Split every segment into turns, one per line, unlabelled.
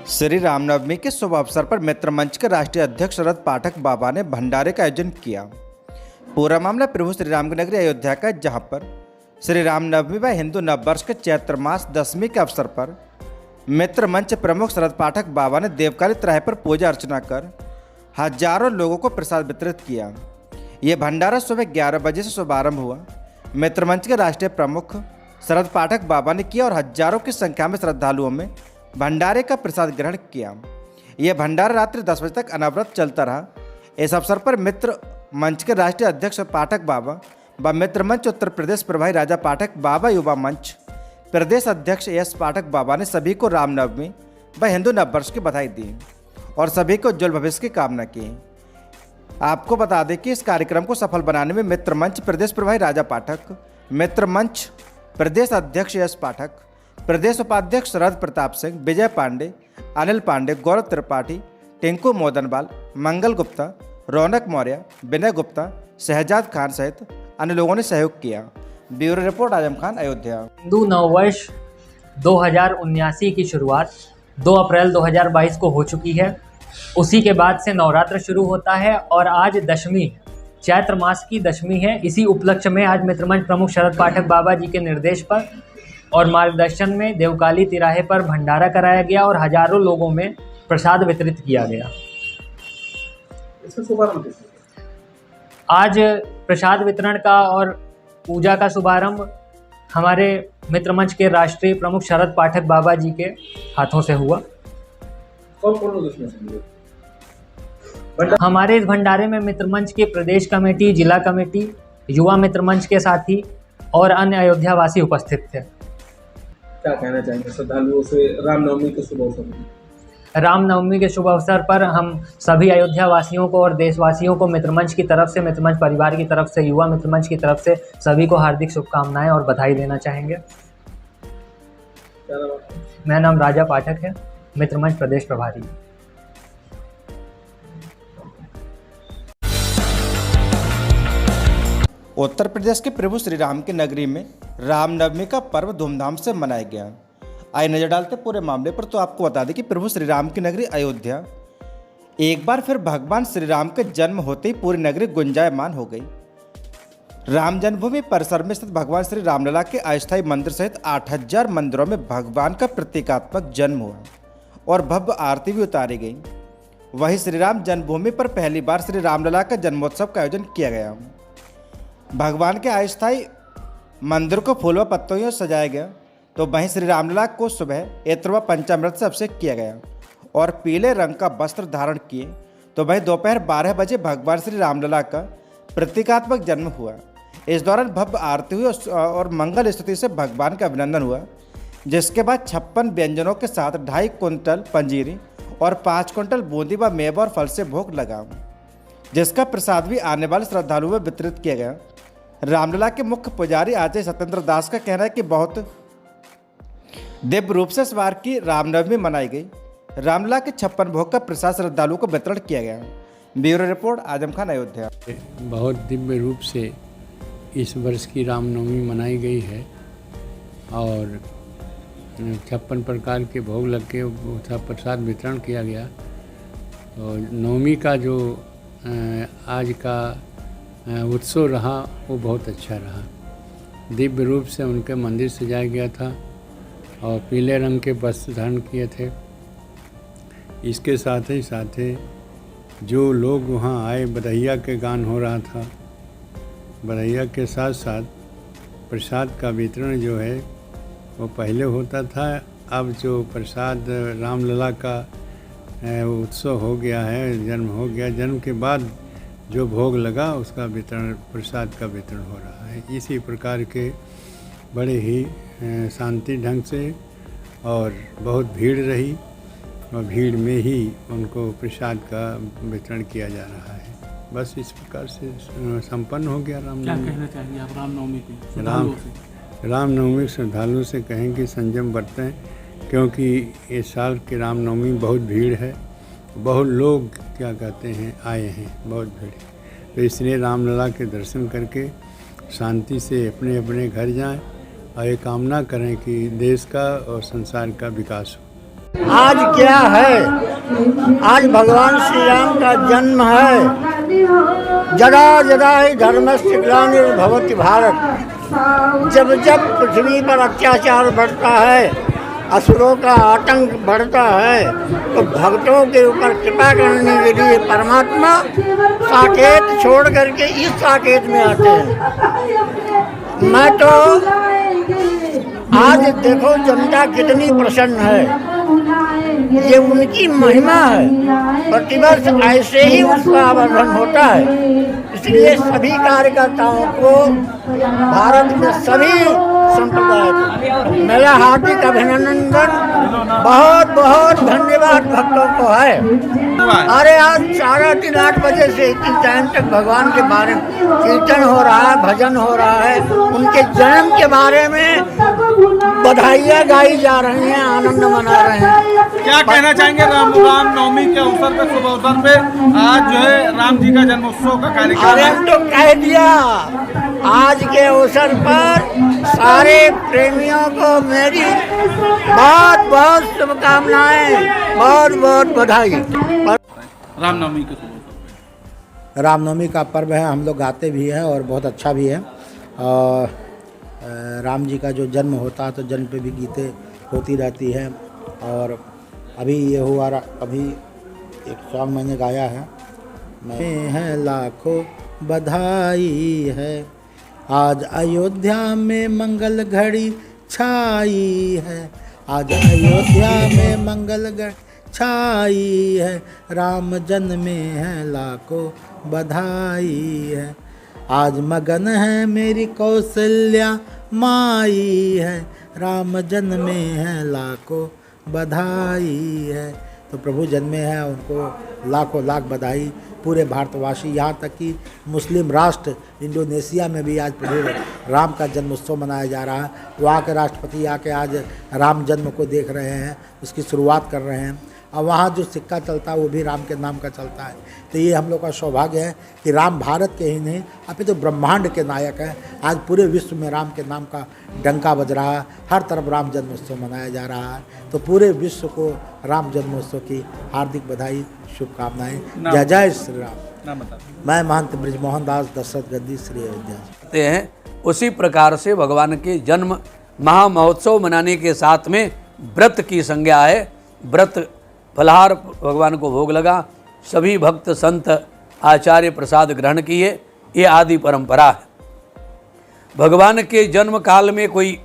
श्री रामनवमी के शुभ अवसर पर मित्र मंच के राष्ट्रीय अध्यक्ष शरद पाठक बाबा ने भंडारे का आयोजन किया। पूरा मामला प्रभु श्री राम की नगरी अयोध्या का, जहां पर श्री रामनवमी व हिंदू नववर्ष के चैत्र मास दशमी के अवसर पर मित्र मंच प्रमुख शरद पाठक बाबा ने देवकाली त्राह पर पूजा अर्चना कर हजारों लोगों को प्रसाद वितरित किया। ये भंडारा सुबह 11 बजे से शुभारंभ हुआ। मित्र मंच के राष्ट्रीय प्रमुख शरद पाठक बाबा ने किया और हजारों की संख्या में श्रद्धालुओं में भंडारे का प्रसाद ग्रहण किया। यह भंडारा रात्रि 10 बजे तक अनवरत चलता रहा। इस अवसर पर मित्र मंच के राष्ट्रीय अध्यक्ष पाठक बाबा व मित्र मंच उत्तर प्रदेश प्रभारी राजा पाठक बाबा युवा मंच प्रदेश अध्यक्ष एस पाठक बाबा ने सभी को रामनवमी व हिंदू नववर्ष की बधाई दी और सभी को उज्ज्वल भविष्य की कामना की। आपको बता दें कि इस कार्यक्रम को सफल बनाने में मित्र मंच प्रदेश प्रभारी राजा पाठक, मित्र मंच प्रदेश अध्यक्ष एस पाठक, प्रदेश उपाध्यक्ष शरद प्रताप सिंह, विजय पांडे, अनिल पांडे, गौरव त्रिपाठी, टिंकू मोदनवाल, मंगल गुप्ता, रौनक मौर्य, विनय गुप्ता, शहजाद खान सहित अन्य लोगों ने सहयोग किया। Bureau report Azam Khan, Ayodhya.
हिंदू नववर्ष 2079 की शुरुआत 2 अप्रैल 2022 को हो चुकी है। उसी के बाद से नवरात्र शुरू होता है और आज दशमी, चैत्र मास की दशमी है। इसी उपलक्ष्य में आज मित्रमंच प्रमुख शरद पाठक बाबा जी के निर्देश पर और मार्गदर्शन में देवकाली तिराहे पर भंडारा कराया गया और हजारों लोगों में प्रसाद वितरित किया गया।
इसका शुभारंभ कैसे?
आज प्रसाद वितरण का और पूजा का शुभारंभ हमारे मित्रमंच के राष्ट्रीय प्रमुख शरद पाठक बाबा जी के हाथों से हुआ।
कौन कौन लोग इसमें शामिल हुए?
हमारे इस भंडारे में मित्रमंच के प्रदेश कमेटी, जिला कमेटी, युवा मित्रमंच के साथी और अन्य अयोध्यावासी उपस्थित थे।
क्या कहना चाहेंगे श्रद्धालुओं से रामनवमी के शुभ अवसर पर?
रामनवमी के शुभ अवसर पर हम सभी अयोध्या वासियों को और देशवासियों को मित्रमंच की तरफ से, मित्रमंच परिवार की तरफ से, युवा मित्रमंच की तरफ से सभी को हार्दिक शुभकामनाएं और बधाई देना चाहेंगे।
क्या नाम आपका?
मेरा नाम राजा पाठक है, मित्रमंच प्रदेश प्रभारी।
उत्तर प्रदेश के प्रभु श्री राम की नगरी में रामनवमी का पर्व धूमधाम से मनाया गया। आइए नजर डालते पूरे मामले पर। तो आपको बता दें कि प्रभु श्री राम की नगरी अयोध्या एक बार फिर भगवान श्री राम के जन्म होते ही पूरी नगरी गुंजायमान हो गई। राम जन्मभूमि परिसर में स्थित भगवान श्री रामलला के अस्थायी मंदिर सहित 8000 मंदिरों में भगवान का प्रतीकात्मक जन्म हुआ और भव्य आरती भी उतारी गई। वहीं श्री राम जन्मभूमि पर पहली बार श्री रामलला का जन्मोत्सव का आयोजन किया गया। भगवान के अस्थायी मंदिर को फूल व पत्तियों से सजाया गया। तो वहीं श्री रामलला को सुबह इत्र व पंचामृत से अभिषेक किया गया और पीले रंग का वस्त्र धारण किए। तो वहीं दोपहर 12 बजे भगवान श्री रामलला का प्रतीकात्मक जन्म हुआ। इस दौरान भव्य आरती हुई और मंगल स्तुति से भगवान का अभिनंदन हुआ, जिसके बाद 56 व्यंजनों के साथ 2.5 कुंटल पंजीरी और 5 कुंटल बूंदी व मेवा और फल से भोग लगा, जिसका प्रसाद भी आने वाले श्रद्धालुओं में वितरित किया गया। रामलला के मुख्य पुजारी आचार्य सत्येंद्र दास का कहना है कि बहुत दिव्य रूप से इस बार की रामनवमी मनाई गई। रामलला के 56 भोग का प्रसाद श्रद्धालुओं को वितरण किया गया। Bureau report Azam Khan, Ayodhya.
बहुत दिव्य रूप से इस वर्ष की रामनवमी मनाई गई है और 56 प्रकार के भोग लग के उसका प्रसाद वितरण किया गया। और नवमी का जो आज का उत्सव रहा वो बहुत अच्छा रहा। दिव्य रूप से उनके मंदिर सजाया गया था और पीले रंग के वस्त्र धारण किए थे। इसके साथ ही जो लोग वहाँ आए, बधैया के गान हो रहा था। बधैया के साथ साथ प्रसाद का वितरण जो है वो पहले होता था। अब जो प्रसाद रामलला का उत्सव हो गया है, जन्म हो गया, जन्म के बाद जो भोग लगा उसका वितरण, प्रसाद का वितरण हो रहा है। इसी प्रकार के बड़े ही शांति ढंग से और बहुत भीड़ रही और भीड़ में ही उनको प्रसाद का वितरण किया जा रहा है। बस इस प्रकार से संपन्न हो गया रामनवमी।
क्या कहना चाहेंगे आप रामनवमी पे?
रामनवमी श्रद्धालुओं से कहें कि संयम बरतें, क्योंकि इस साल की रामनवमी बहुत भीड़ है। बहुत लोग क्या कहते हैं आए हैं, बहुत भीड़ है। तो इसलिए रामलला के दर्शन करके शांति से अपने अपने घर जाएं और ये कामना करें कि देश का और संसार का विकास हो।
आज क्या है? आज भगवान श्री राम का जन्म है। जगह जगह ही धर्मस्य ग्लानिर्भवति भारत। जब जब पृथ्वी पर अत्याचार बढ़ता है, असुरों का आतंक बढ़ता है, तो भक्तों के ऊपर कृपा करने के लिए परमात्मा साकेत छोड़ करके इस साकेत में आते हैं। मैं तो आज देखो जनता कितनी प्रसन्न है, ये उनकी महिमा है। प्रतिवर्ष ऐसे ही उसका आवर्धन होता है। इसलिए सभी कार्यकर्ताओं को भारत में सभी संप्रदाय को मेरा हार्दिक अभिनंदन, बहुत बहुत धन्यवाद भक्तों को है। अरे आज सारा दिन 8 बजे से इतनी टाइम तक भगवान के बारे में कीर्तन हो रहा है, भजन हो रहा है, उनके जन्म के बारे में बधाइयाँ गाई जा रही हैं, आनंद मना रहे हैं।
क्या कहना चाहेंगे रामनवमी के अवसर पे, शुभ अवसर पे आज जो है राम जी का जन्मोत्सव का कार्यक्रम
अरे
है?
हम तो कह दिया, आज के अवसर पर सारे प्रेमियों को मेरी बहुत बहुत शुभकामनाएं, बहुत बहुत बधाई।
रामनवमी के शुभ अवसर पे
रामनवमी का पर्व है, हम लोग गाते भी हैं और बहुत अच्छा भी है। और राम जी का जो जन्म होता है तो जन्म पे भी गीतें होती रहती है। और अभी ये हुआ, अभी एक सॉन्ग मैंने गाया है, मैं है लाखों बधाई है, आज अयोध्या में मंगल घड़ी छाई है, आज अयोध्या में मंगल घड़ी छाई है, राम जन्मे है लाखों बधाई है, आज मगन है मेरी कौशल्या माई है, राम जन्मे है लाखों बधाई है। तो प्रभु जन्मे हैं, उनको लाखों लाख बधाई। पूरे भारतवासी, यहाँ तक कि मुस्लिम राष्ट्र इंडोनेशिया में भी आज प्रभु राम का जन्मोत्सव मनाया जा रहा है। वहाँ के राष्ट्रपति आके आज राम जन्म को देख रहे हैं, उसकी शुरुआत कर रहे हैं। और वहाँ जो सिक्का चलता है वो भी राम के नाम का चलता है। तो ये हम लोग का सौभाग्य है कि राम भारत के ही नहीं अपितु तो ब्रह्मांड के नायक हैं। आज पूरे विश्व में राम के नाम का डंका बज रहा है, हर तरफ राम जन्मोत्सव मनाया जा रहा है। तो पूरे विश्व को राम जन्मोत्सव की हार्दिक बधाई, शुभकामनाएं। जय जय श्री राम। मैं महंत ब्रिजमोहन दास, दशरथ गद्दी, श्री अयोध्या
हैं। उसी प्रकार से भगवान के जन्म महामहोत्सव मनाने के साथ में व्रत की संज्ञा है। व्रत फलाहार भगवान को भोग लगा, सभी भक्त संत आचार्य प्रसाद ग्रहण किए, ये आदि परंपरा है। भगवान के जन्म काल में कोई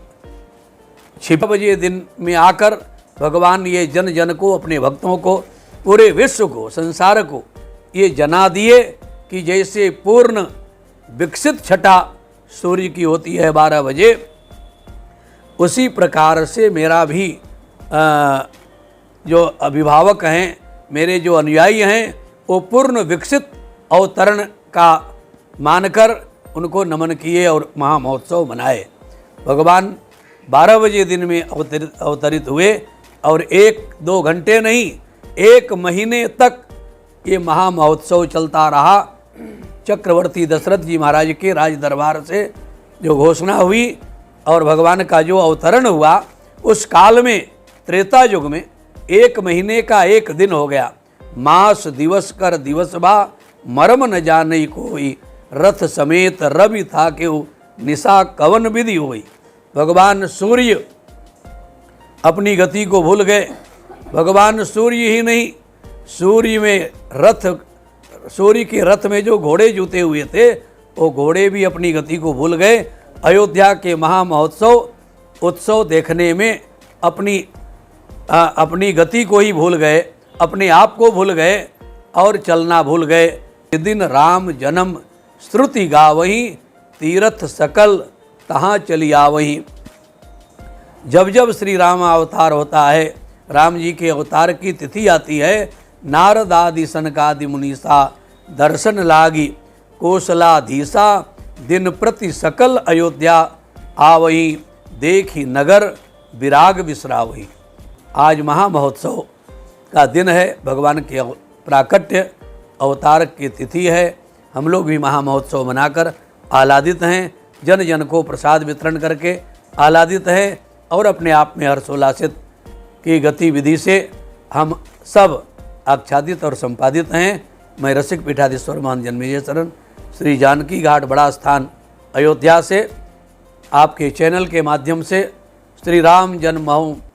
6 बजे दिन में आकर भगवान ये जन जन को, अपने भक्तों को, पूरे विश्व को, संसार को ये जना दिए कि जैसे पूर्ण विकसित छटा सूर्य की होती है 12 बजे, उसी प्रकार से मेरा भी जो अभिभावक हैं, मेरे जो अनुयायी हैं, वो पूर्ण विकसित अवतरण का मानकर उनको नमन किए और महामहोत्सव मनाए। भगवान 12 बजे दिन में अवतरित हुए और 1-2 घंटे नहीं, 1 महीने तक ये महामहोत्सव चलता रहा। चक्रवर्ती दशरथ जी महाराज के राज दरबार से जो घोषणा हुई और भगवान का जो अवतरण हुआ, उस काल में त्रेता युग में 1 महीने का 1 दिन हो गया। मास दिवस कर दिवस बा, मरम न जाने कोई, रथ समेत रवि था क्यों, निशा कवन विधि हुई। भगवान सूर्य अपनी गति को भूल गए। भगवान सूर्य ही नहीं, सूर्य के रथ में जो घोड़े जुते हुए थे, वो घोड़े भी अपनी गति को भूल गए। अयोध्या के महामहोत्सव उत्सव देखने में अपनी गति को ही भूल गए, अपने आप को भूल गए और चलना भूल गए। इस दिन राम जन्म श्रुति गावहीं, तीर्थ सकल तहाँ चली आवहीं। जब जब श्री राम अवतार होता है, राम जी के अवतार की तिथि आती है, नारद आदि सनकादि मुनीसा दर्शन लागी, कोसलाधीसा दिन प्रति सकल अयोध्या आवहीं, देखी नगर विराग विसरावही। आज महामहोत्सव का दिन है, भगवान के प्राकट्य अवतार की तिथि है। हम लोग भी महामहोत्सव मनाकर आह्लादित हैं, जन जन को प्रसाद वितरण करके आह्लादित हैं और अपने आप में हर्षोल्लासित की गतिविधि से हम सब आच्छादित और संपादित हैं। मैं रसिक पीठाधीश्वर मान जन्मेजय शरण श्री जानकी घाट बड़ा स्थान अयोध्या से आपके चैनल के माध्यम से श्री राम जन्म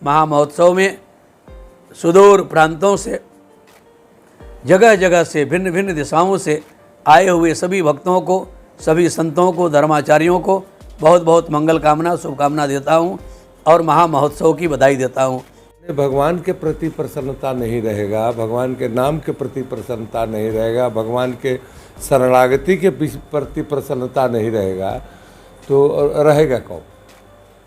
महामहोत्सव में सुदूर प्रांतों से, जगह जगह से, भिन्न भिन्न दिशाओं से आए हुए सभी भक्तों को, सभी संतों को, धर्माचार्यों को बहुत बहुत मंगल कामना, शुभकामना देता हूँ और महामहोत्सव की बधाई देता हूँ।
भगवान के प्रति प्रसन्नता नहीं रहेगा, भगवान के नाम के प्रति प्रसन्नता नहीं रहेगा, भगवान के शरणागति के प्रति प्रसन्नता नहीं रहेगा तो रहेगा कौन।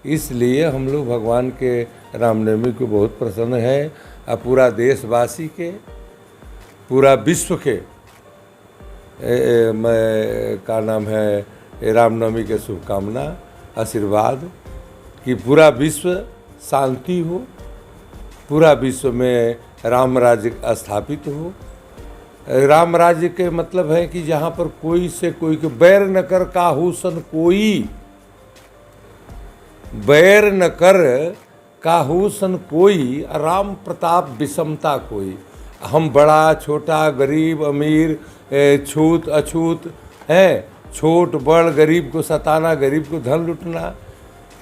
इसलिए हम लोग भगवान के रामनवमी को बहुत प्रसन्न है और पूरा देशवासी के, पूरा विश्व के का नाम है रामनवमी के शुभकामना, आशीर्वाद कि पूरा विश्व शांति हो, पूरा विश्व में राम राज्य स्थापित हो। राम राज्य के मतलब है कि जहाँ पर कोई से कोई के बैर न कर काहूसन कोई, बैर न कर काहूसन कोई, राम प्रताप विषमता कोई। हम बड़ा छोटा, गरीब अमीर, छूत अछूत है, छोट बड़, गरीब को सताना, गरीब को धन लुटना,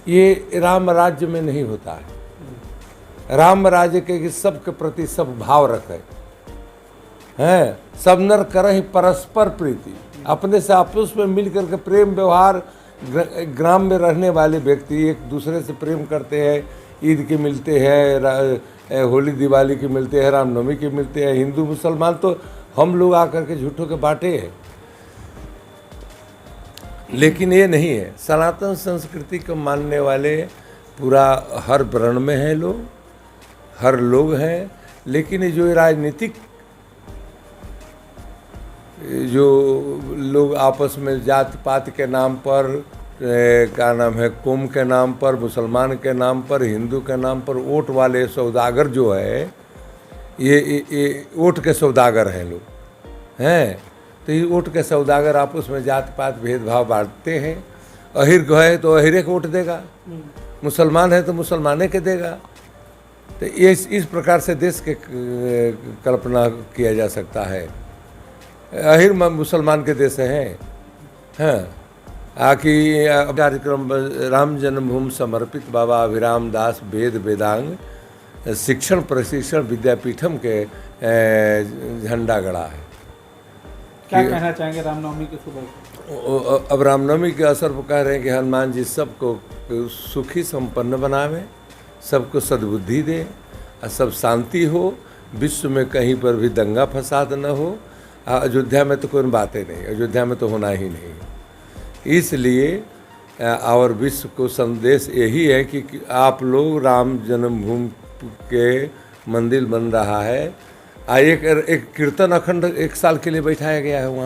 ये राम राज्य में नहीं होता है। राम राज्य के सबके प्रति सब भाव रखे हैं, सब नर करहि परस्पर प्रीति, अपने से आपस में मिल करके प्रेम व्यवहार। ग्राम में रहने वाले व्यक्ति एक दूसरे से प्रेम करते हैं, ईद के मिलते हैं, होली दिवाली के मिलते हैं, रामनवमी के मिलते हैं। हिंदू मुसलमान तो हम लोग आकर के झूठों के बांटे हैं, लेकिन ये नहीं है। सनातन संस्कृति को मानने वाले पूरा हर वर्ण में हैं लोग, हर लोग हैं, लेकिन ये जो राजनीतिक जो लोग आपस में जात पात के नाम पर, क्या नाम है, कौम के नाम पर, मुसलमान के नाम पर, हिंदू के नाम पर वोट वाले सौदागर जो है, ये वोट के सौदागर हैं लोग हैं। तो ये वोट के सौदागर आपस में जात पात भेदभाव बांटते हैं। अहिर को है तो अहिरे को वोट देगा, मुसलमान है तो मुसलमाने के देगा। तो ये इस प्रकार से देश के कल्पना किया जा सकता है। अहिर मुसलमान के देश हैं। हाँ, आकि कार्यक्रम राम जन्मभूमि समर्पित बाबा अभिराम दास वेद वेदांग शिक्षण प्रशिक्षण विद्यापीठम के झंडा गड़ा है।
क्या कहना चाहेंगे रामनवमी के शुभ?
अब रामनवमी के अवसर पर कह रहे हैं कि हनुमान जी सबको सुखी संपन्न बनावे, सबको सद्बुद्धि दे और सब शांति हो, विश्व में कहीं पर भी दंगा फसाद न हो। अयोध्या में तो कोई बातें नहीं, अयोध्या में तो होना ही नहीं। इसलिए और विश्व को संदेश यही है कि आप लोग राम जन्मभूमि के मंदिर बन रहा है। एक कीर्तन अखंड 1 साल के लिए बैठाया गया है वहाँ।